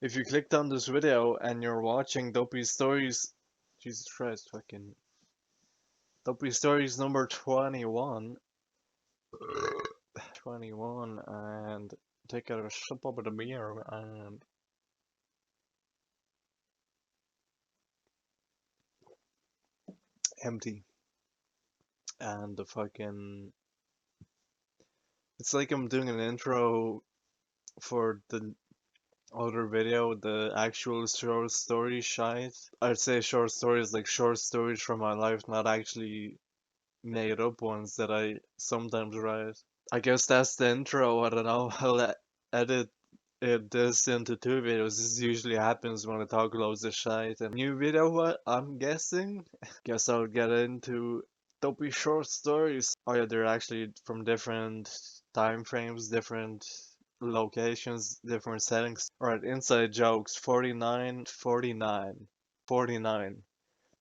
If you clicked on this video and you're watching Dopey Stories, Jesus Christ, fucking Dopey Stories number 21, 21, and take a sip of the beer and empty. And the fucking, it's like I'm doing an intro for the other video, the actual short story shite. I'd say short stories like short stories from my life, not actually made up ones that I sometimes write. I guess that's the intro. I don't know. I'll edit this into two videos. This usually happens when I talk loads of shite. And new video, what? I'm guessing? Guess I'll get into dopey short stories. Oh yeah, they're actually from different time frames, different locations, different settings. Alright, inside jokes. 49, 49, 49.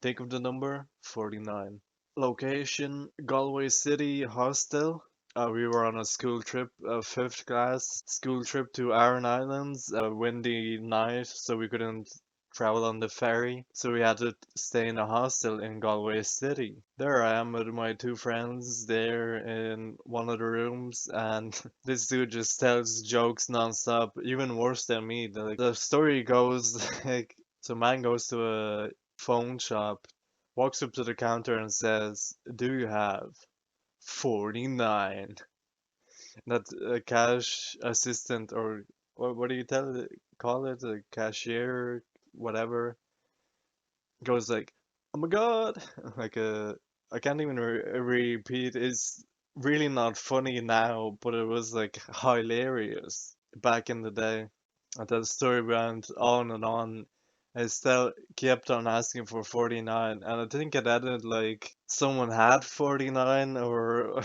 Think of the number 49. Location Galway City Hostel. We were on a school trip, fifth class school trip to Aran Islands. A windy night, so we couldn't travel on the ferry. So we had to stay in a hostel in Galway City. There I am with my two friends there in one of the rooms, and this dude just tells jokes non-stop, even worse than me. The story goes like, so man goes to a phone shop, walks up to the counter and says, "Do you have 49?" That cash assistant, or what do you call it? A cashier, whatever, goes like, "Oh my God!" Like I can't even repeat. It's really not funny now, but it was like hilarious back in the day. And that story went on and on. I still kept on asking for 49, and I think it added like someone had 49, or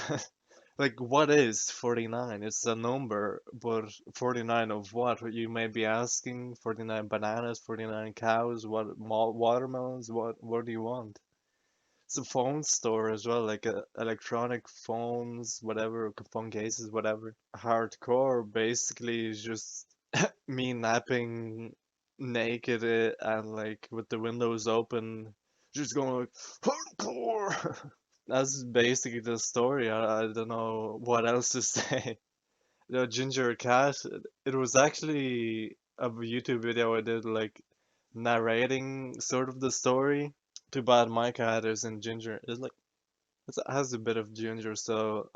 like what is 49? It's a number, but 49 of what? You may be asking 49 bananas, 49 cows, what watermelons, what do you want? It's a phone store as well, like electronic phones, whatever, phone cases, whatever. Hardcore basically is just me napping naked and like with the windows open, just going like hardcore. That's basically the story. I don't know what else to say. The ginger cat. It was actually a YouTube video I did, like narrating sort of the story. Too bad my cat isn't ginger. It's like it has a bit of ginger, so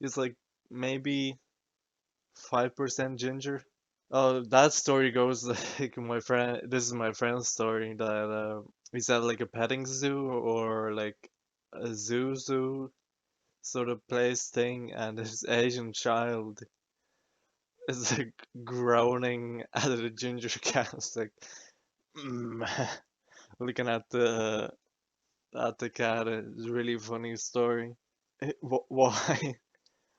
it's like maybe 5% ginger. Oh, that story goes like my friend. This is my friend's story that he's at like a petting zoo or like a zoo sort of place thing, and this Asian child is like groaning at the ginger cat. It's like mm, looking at the cat. It's a really funny story. Why?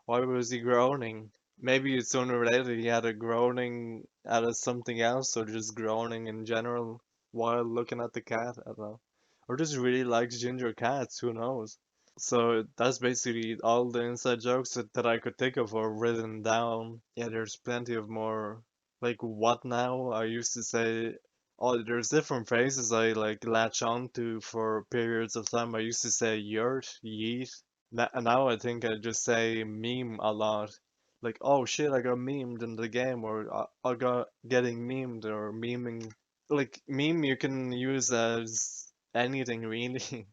Why was he groaning? Maybe it's unrelated. He had a groaning out of something else, or just groaning in general while looking at the cat. I don't know. Or just really likes ginger cats. Who knows? So that's basically all the inside jokes that I could think of or written down. Yeah, there's plenty of more. Like, what now? I used to say, oh, there's different phrases I like latch on to for periods of time. I used to say yurt, yeet. Now I think I just say meme a lot. Like, oh shit, I got memed in the game, or I got getting memed, or meming. Like, meme you can use as anything really.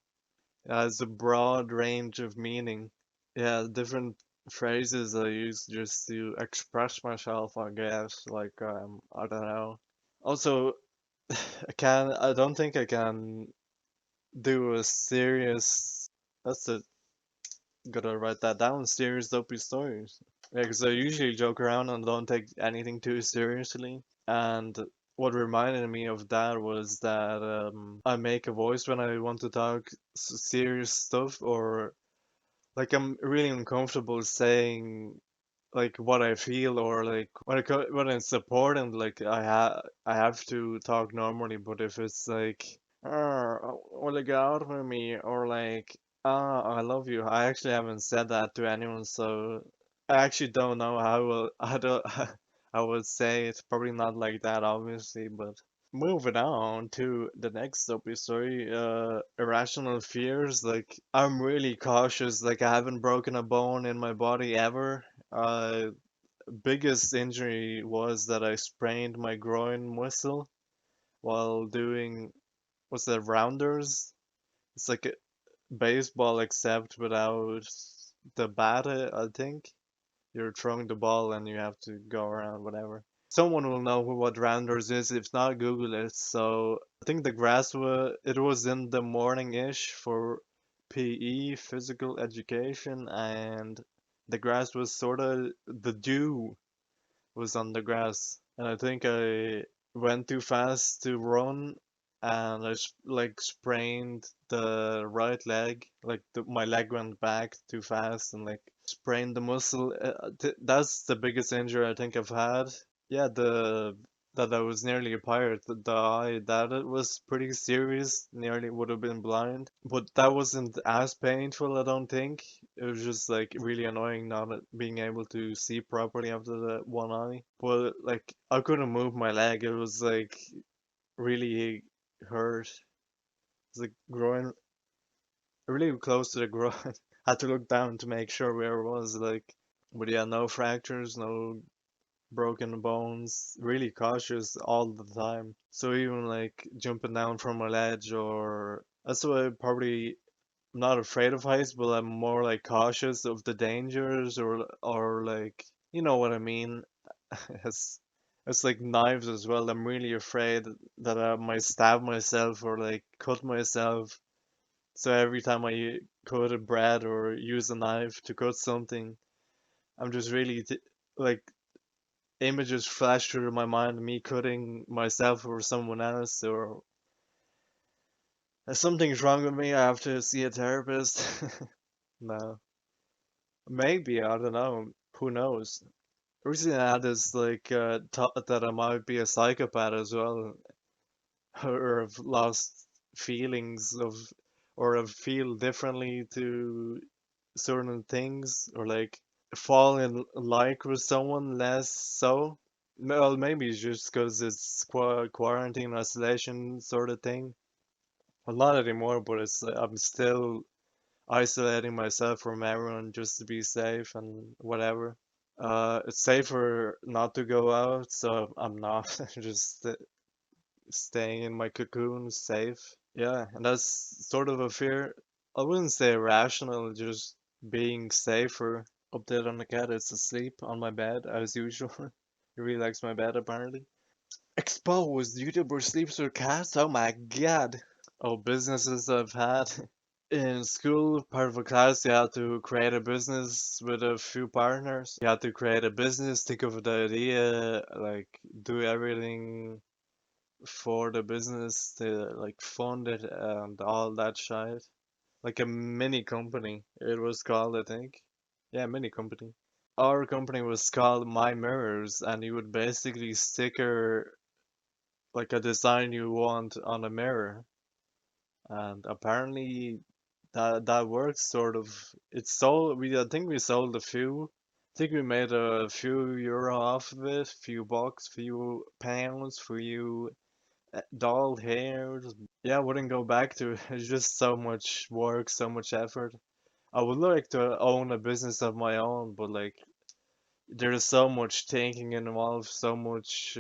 Has a broad range of meaning. Yeah, different phrases I use just to express myself, I guess. Like, I don't know. Also, I don't think I can do a serious, that's a, gotta write that down, serious dopey stories. Yeah, because I usually joke around and don't take anything too seriously. And what reminded me of that was that I make a voice when I want to talk serious stuff, or like I'm really uncomfortable saying like what I feel, or like when it's important, like I have to talk normally. But if it's like, wanna go out with me, or like, I love you, I actually haven't said that to anyone, so I actually don't know how will I don't I would say it's probably not like that, obviously, but moving on to the next Dopey story, irrational fears. Like, I'm really cautious. Like, I haven't broken a bone in my body ever. Biggest injury was that I sprained my groin muscle while doing, what's that, rounders? It's like a baseball except without the bat, I think. You're throwing the ball and you have to go around, whatever. Someone will know what rounders is. If not, Google it. So I think the grass it was in the morning-ish for PE, physical education, and the grass was sort of, the dew was on the grass, and I think I went too fast to run, and like sprained the right leg. Like my leg went back too fast, and like sprained the muscle. That's the biggest injury I think I've had. Yeah, the that I was nearly a pirate. The eye that it was pretty serious. Nearly would have been blind, but that wasn't as painful, I don't think. It was just like really annoying not being able to see properly after the one eye. But like I couldn't move my leg. It was like really hurt. It's like growing really close to the groin. Had to look down to make sure where it was. Like, but yeah, no fractures, no broken bones. Really cautious all the time. So even like jumping down from a ledge, or that's why I probably I'm not afraid of heights, but I'm more like cautious of the dangers, or like, you know what I mean. It's it's like knives as well. I'm really afraid that I might stab myself or like cut myself. So every time I cut a bread or use a knife to cut something, I'm just really like images flash through my mind, me cutting myself or someone else, or if something's wrong with me, I have to see a therapist. No. Maybe, I don't know. Who knows? Recently I had this like thought that I might be a psychopath as well, or have lost feelings of, or have feel differently to certain things, or like fall in like with someone less so. Well, maybe it's just because it's quarantine isolation sort of thing. Well, not anymore, but it's I'm still isolating myself from everyone just to be safe and whatever. It's safer not to go out, so I'm not just staying in my cocoon, safe. Yeah, and that's sort of a fear. I wouldn't say irrational, just being safer. Update on the cat, it's asleep on my bed as usual. He really likes my bed apparently. Exposed YouTuber sleeps with cats? Oh my god. Oh, businesses I've had. In school, part of a class, you had to create a business with a few partners. You had to create a business, think of the idea, like do everything for the business to like fund it and all that shit. Like a mini company, it was called, I think. Yeah, mini company. Our company was called My Mirrors, and you would basically sticker like a design you want on a mirror, and apparently that works sort of. It's sold. I think we sold a few. I think we made a few euro off of it, few bucks, few pounds, few doll hairs. Yeah, I wouldn't go back to it. It's just so much work, so much effort. I would like to own a business of my own, but like there's so much thinking involved, so much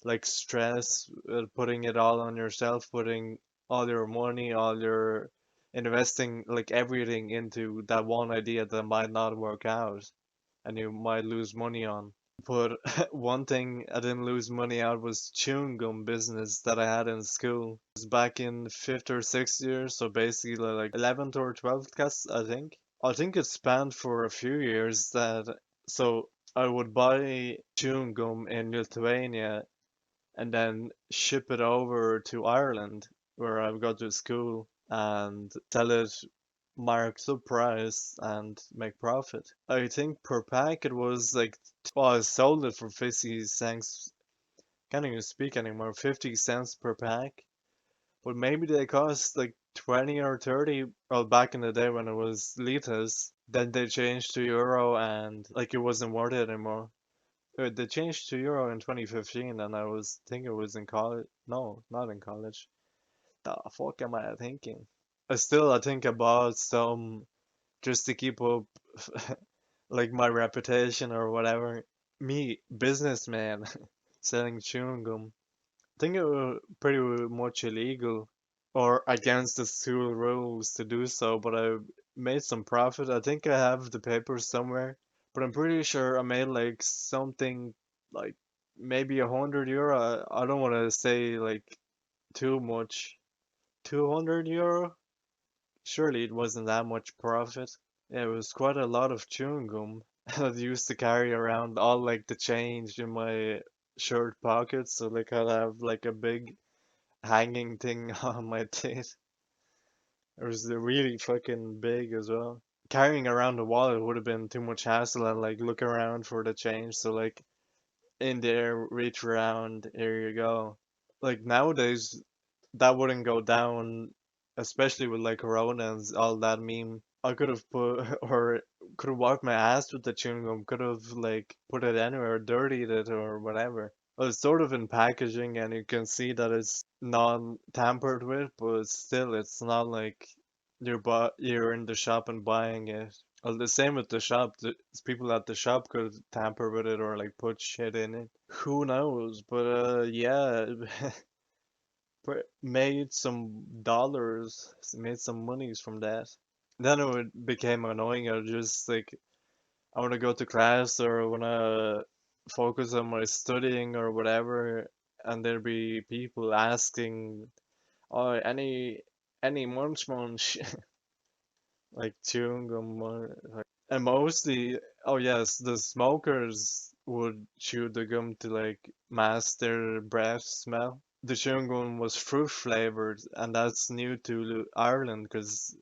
like stress, putting it all on yourself, putting all your money, all your investing, like everything into that one idea that might not work out and you might lose money on. But one thing I didn't lose money out was chewing gum business that I had in school. It was back in fifth or sixth year, so basically like 11th or 12th class, I think. I think it spanned for a few years that, so I would buy chewing gum in Lithuania and then ship it over to Ireland where I go to school and sell it marked up price and make profit. I think per pack it was like, well, I sold it for 50 cents. Can't even speak anymore. 50 cents per pack. But maybe they cost like 20 or 30. Well, back in the day when it was litas, then they changed to euro and like it wasn't worth it anymore. They changed to euro in 2015, and think it was in college. No, not in college. The fuck am I thinking? I think I bought some just to keep up, like my reputation or whatever. Me, businessman, selling chewing gum. I think it was pretty much illegal or against the school rules to do so, but I made some profit. I think I have the papers somewhere, but I'm pretty sure I made like something like maybe €100. I don't want to say like too much. €200? Surely it wasn't that much profit. Yeah, it was quite a lot of chewing gum. I used to carry around all like the change in my shirt pockets, so like I'd have like a big hanging thing on my teeth. It was really fucking big as well. Carrying around the wallet would have been too much hassle and like look around for the change. So like in there, reach around, here you go. Like nowadays, that wouldn't go down, especially with like Corona and all that meme. I could have put or could have wiped my ass with the chewing gum. Could have like put it anywhere, dirtied it or whatever. Well, it's sort of in packaging, and you can see that it's non-tampered with, but still, it's not like you're in the shop and buying it. Well, the same with the shop. The people at the shop could tamper with it or like put shit in it. Who knows? But yeah, made some dollars, made some monies from that. Then became annoying. I just like I want to go to class or want to focus on my studying or whatever, and there'd be people asking, "Oh, any munch," like chewing gum, and mostly, oh yes, the smokers would chew the gum to like mask their breath smell. The chewing gum was fruit flavored, and that's new to Ireland because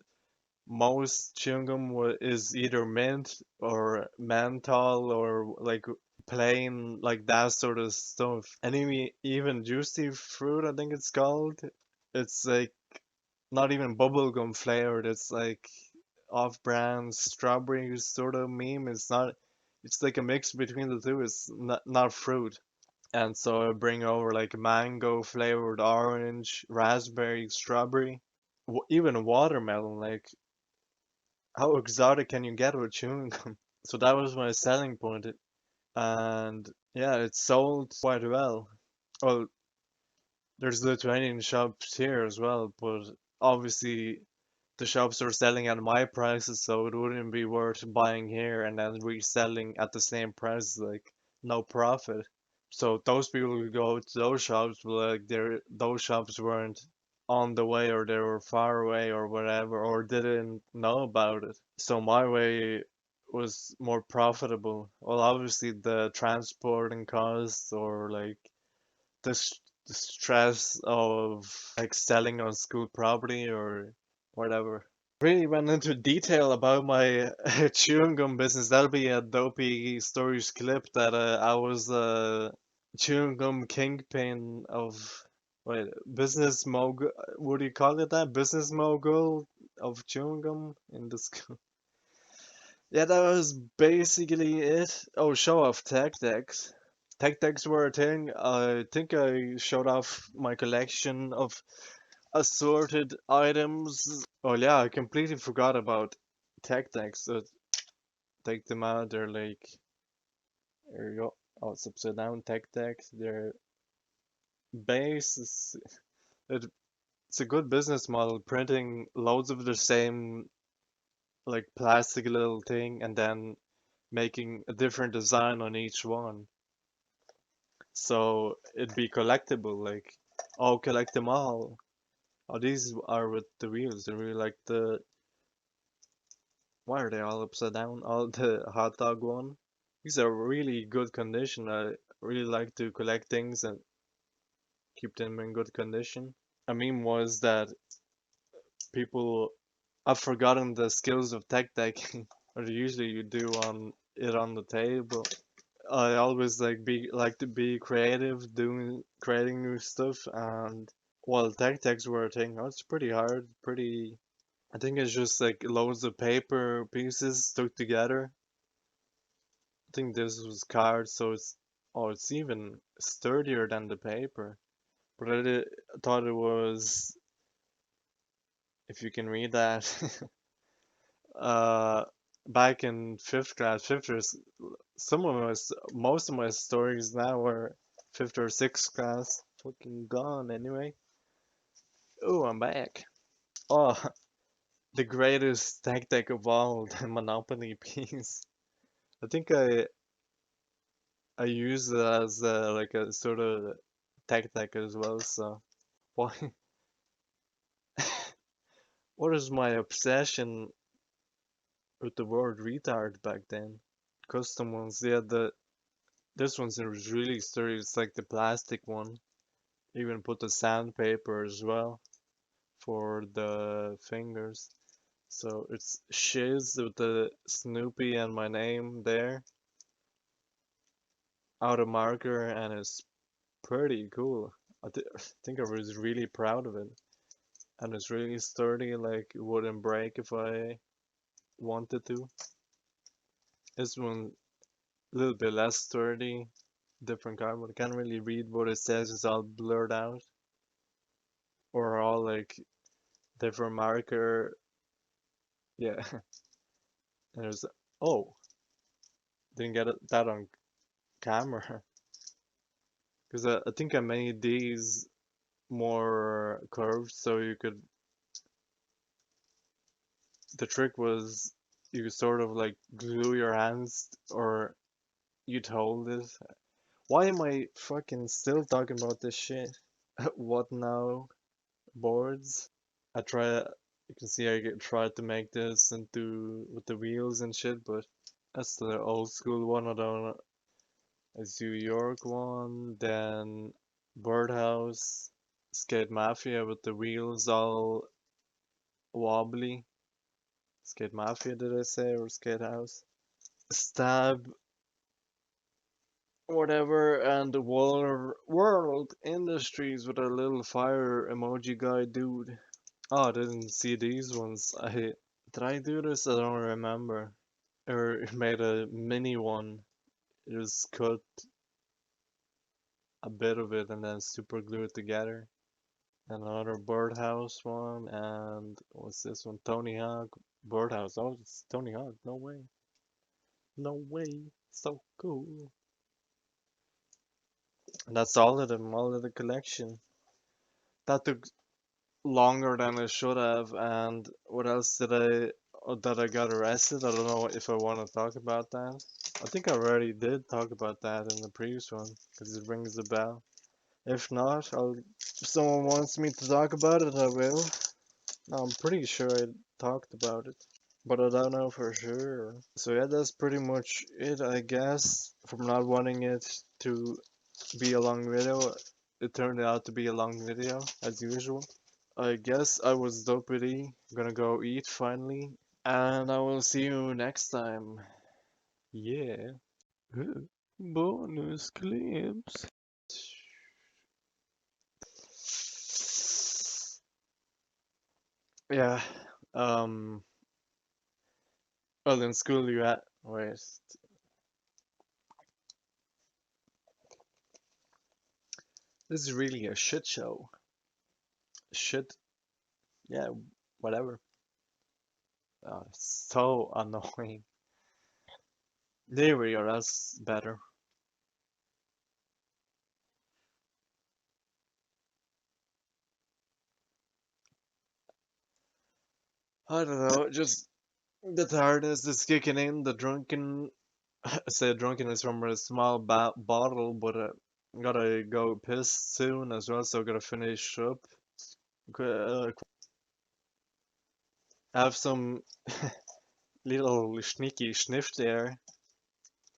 most chewing gum is either mint or menthol or like plain like that sort of stuff. And even juicy fruit, I think it's called. It's like not even bubblegum flavored. It's like off-brand strawberry sort of meme. It's not. It's like a mix between the two. It's not fruit. And so I bring over like mango flavored orange, raspberry, strawberry, even watermelon. Like how exotic can you get with chewing gum? So that was my selling point, and yeah, it sold quite well. Well, there's Lithuanian shops here as well, but obviously the shops are selling at my prices, so it wouldn't be worth buying here and then reselling at the same price, like no profit. So those people who go to those shops, like those shops weren't on the way or they were far away or whatever or didn't know about it. So my way was more profitable. Well, obviously the transporting costs or like the, the stress of like selling on school property or whatever. Really went into detail about my chewing gum business. That'll be a dopey stories clip that I was chewing gum kingpin of business mogul. What do you call it? That business mogul of chewing gum in the school. Yeah, that was basically it. Oh, show off tech decks. Tech decks were a thing. I think I showed off my collection of assorted items. Oh yeah, I completely forgot about tech decks. So take them out. They're like, there you go. Oh, it's upside down tech decks. Their base is it, it's a good business model, printing loads of the same like plastic little thing and then making a different design on each one. So it'd be collectible, like, oh, collect them all. Oh, these are with the wheels. They're really like why are they all upside down? All the hot dog one. These are really good condition. I really like to collect things and keep them in good condition. A meme was that people have forgotten the skills of tech decking, or usually you do on the table. I always like to be creative, doing creating new stuff, and while tech decks were a thing, oh, it's pretty hard. Pretty, I think it's just like loads of paper pieces stuck together. I think this was cards, so it's Oh, it's even sturdier than the paper. But thought it was, if you can read that, uh, back in fifth class, most of my stories now are fifth or sixth class. Fucking gone anyway. Oh, I'm back. Oh, the greatest tech deck of all, the Monopoly piece. I think I use it as like a sort of tech deck as well. So why? What is my obsession with the word retard back then? Custom ones, yeah. This one's really sturdy. It's like the plastic one. Even put the sandpaper as well for the fingers. So it's shiz with the Snoopy and my name there, out of marker, and it's pretty cool. I think I was really proud of it, and it's really sturdy. Like it wouldn't break if I wanted to. This one a little bit less sturdy, different cardboard. I can't really read what it says. It's all blurred out, or all like different marker. Yeah, and there's oh, didn't get that on camera because I think I made these more curved so you could. The trick was you could sort of like glue your hands or you'd hold it. Why am I fucking still talking about this shit? What now? Boards? I try. You can see I tried to make this into with the wheels and shit, but that's the old school one. I don't know. It's New York one, then Birdhouse, Skate Mafia with the wheels all wobbly. Skate Mafia, did I say, or Skate House? Stab, whatever, and World Industries with a little fire emoji guy dude. Oh, I didn't see these ones. Did I do this? I don't remember. Or it made a mini one. It just cut a bit of it and then super glue it together. Another birdhouse one, and what's this one? Tony Hawk birdhouse. Oh, it's Tony Hawk. No way. No way. So cool. And that's all of the collection. That took longer than it should have. And what else did I? Oh, that I got arrested. I don't know if I want to talk about that. I think I already did talk about that in the previous one because it rings a bell. If not, if someone wants me to talk about it, I will. No, I'm pretty sure I talked about it, but I don't know for sure. So yeah, that's pretty much it, I guess. From not wanting it to be a long video, it turned out to be a long video, as usual. I guess I was Dopey. I'm gonna go eat finally, and I will see you next time. Yeah. Bonus clips. Yeah. Um. Well, in school you had. Wait. This is really a shit show. Shit. Yeah. Whatever. So annoying. There we are. That's better. I don't know. Just the tiredness is kicking in. The drunken. I say drunkenness from a small bottle, but gotta go piss soon as well. So gotta finish up. Have some little sneaky sniff there.